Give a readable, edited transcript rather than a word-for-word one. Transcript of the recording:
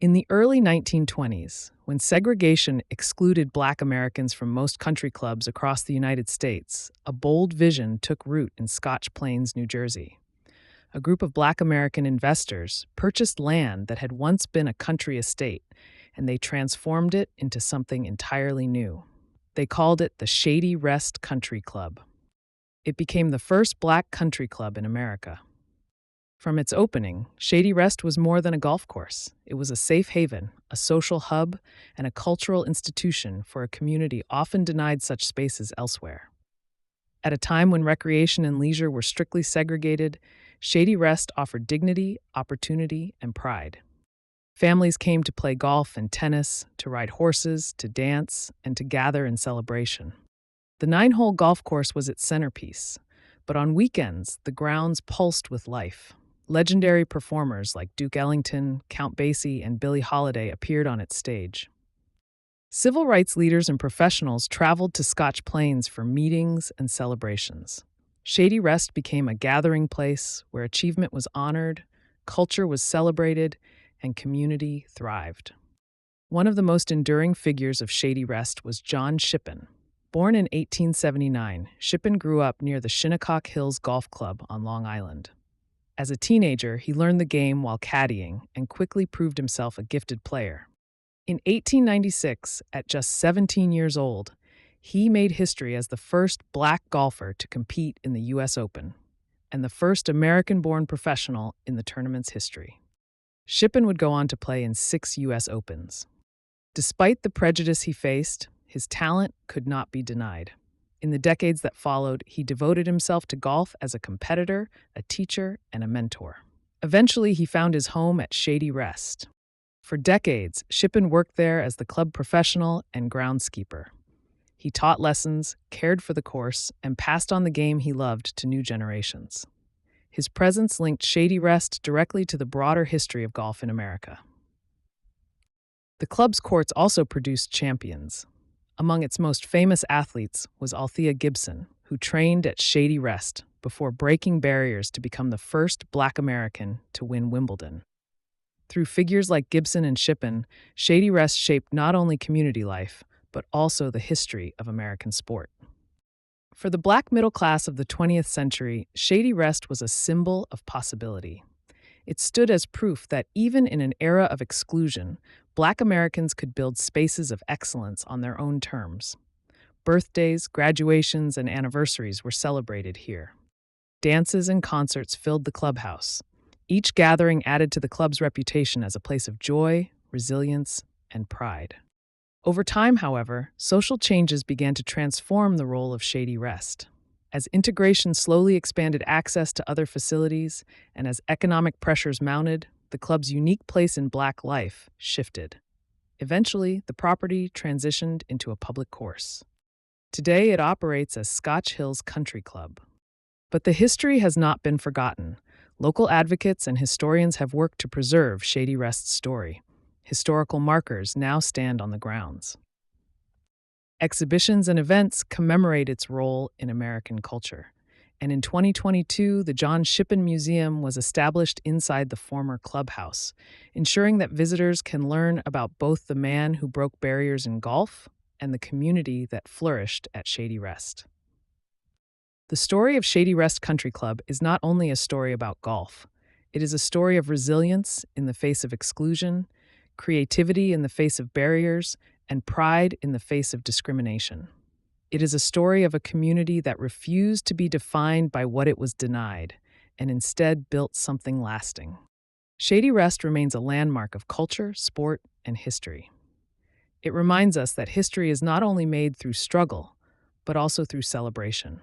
In the early 1920s, when segregation excluded Black Americans from most country clubs across the United States, a bold vision took root in Scotch Plains, New Jersey. A group of Black American investors purchased land that had once been a country estate, and they transformed it into something entirely new. They called it the Shady Rest Country Club. It became the first Black country club in America. From its opening, Shady Rest was more than a golf course. It was a safe haven, a social hub, and a cultural institution for a community often denied such spaces elsewhere. At a time when recreation and leisure were strictly segregated, Shady Rest offered dignity, opportunity, and pride. Families came to play golf and tennis, to ride horses, to dance, and to gather in celebration. The 9-hole golf course was its centerpiece, but on weekends, the grounds pulsed with life. Legendary performers like Duke Ellington, Count Basie, and Billie Holiday appeared on its stage. Civil rights leaders and professionals traveled to Scotch Plains for meetings and celebrations. Shady Rest became a gathering place where achievement was honored, culture was celebrated, and community thrived. One of the most enduring figures of Shady Rest was John Shippen. Born in 1879, Shippen grew up near the Shinnecock Hills Golf Club on Long Island. As a teenager, he learned the game while caddying and quickly proved himself a gifted player. In 1896, at just 17 years old, he made history as the first Black golfer to compete in the U.S. Open and the first American-born professional in the tournament's history. Shippen would go on to play in 6 U.S. Opens. Despite the prejudice he faced, his talent could not be denied. In the decades that followed, he devoted himself to golf as a competitor, a teacher, and a mentor. Eventually, he found his home at Shady Rest. For decades, Shippen worked there as the club professional and groundskeeper. He taught lessons, cared for the course, and passed on the game he loved to new generations. His presence linked Shady Rest directly to the broader history of golf in America. The club's courts also produced champions. Among its most famous athletes was Althea Gibson, who trained at Shady Rest before breaking barriers to become the first Black American to win Wimbledon. Through figures like Gibson and Shippen, Shady Rest shaped not only community life, but also the history of American sport. For the Black middle class of the 20th century, Shady Rest was a symbol of possibility. It stood as proof that even in an era of exclusion, Black Americans could build spaces of excellence on their own terms. Birthdays, graduations, and anniversaries were celebrated here. Dances and concerts filled the clubhouse. Each gathering added to the club's reputation as a place of joy, resilience, and pride. Over time, however, social changes began to transform the role of Shady Rest. As integration slowly expanded access to other facilities, and as economic pressures mounted, the club's unique place in Black life shifted. Eventually, the property transitioned into a public course. Today, it operates as Scotch Hills Country Club. But the history has not been forgotten. Local advocates and historians have worked to preserve Shady Rest's story. Historical markers now stand on the grounds. Exhibitions and events commemorate its role in American culture. And in 2022, the John Shippen Museum was established inside the former clubhouse, ensuring that visitors can learn about both the man who broke barriers in golf and the community that flourished at Shady Rest. The story of Shady Rest Country Club is not only a story about golf. It is a story of resilience in the face of exclusion, creativity in the face of barriers, and pride in the face of discrimination. It is a story of a community that refused to be defined by what it was denied, and instead built something lasting. Shady Rest remains a landmark of culture, sport, and history. It reminds us that history is not only made through struggle, but also through celebration.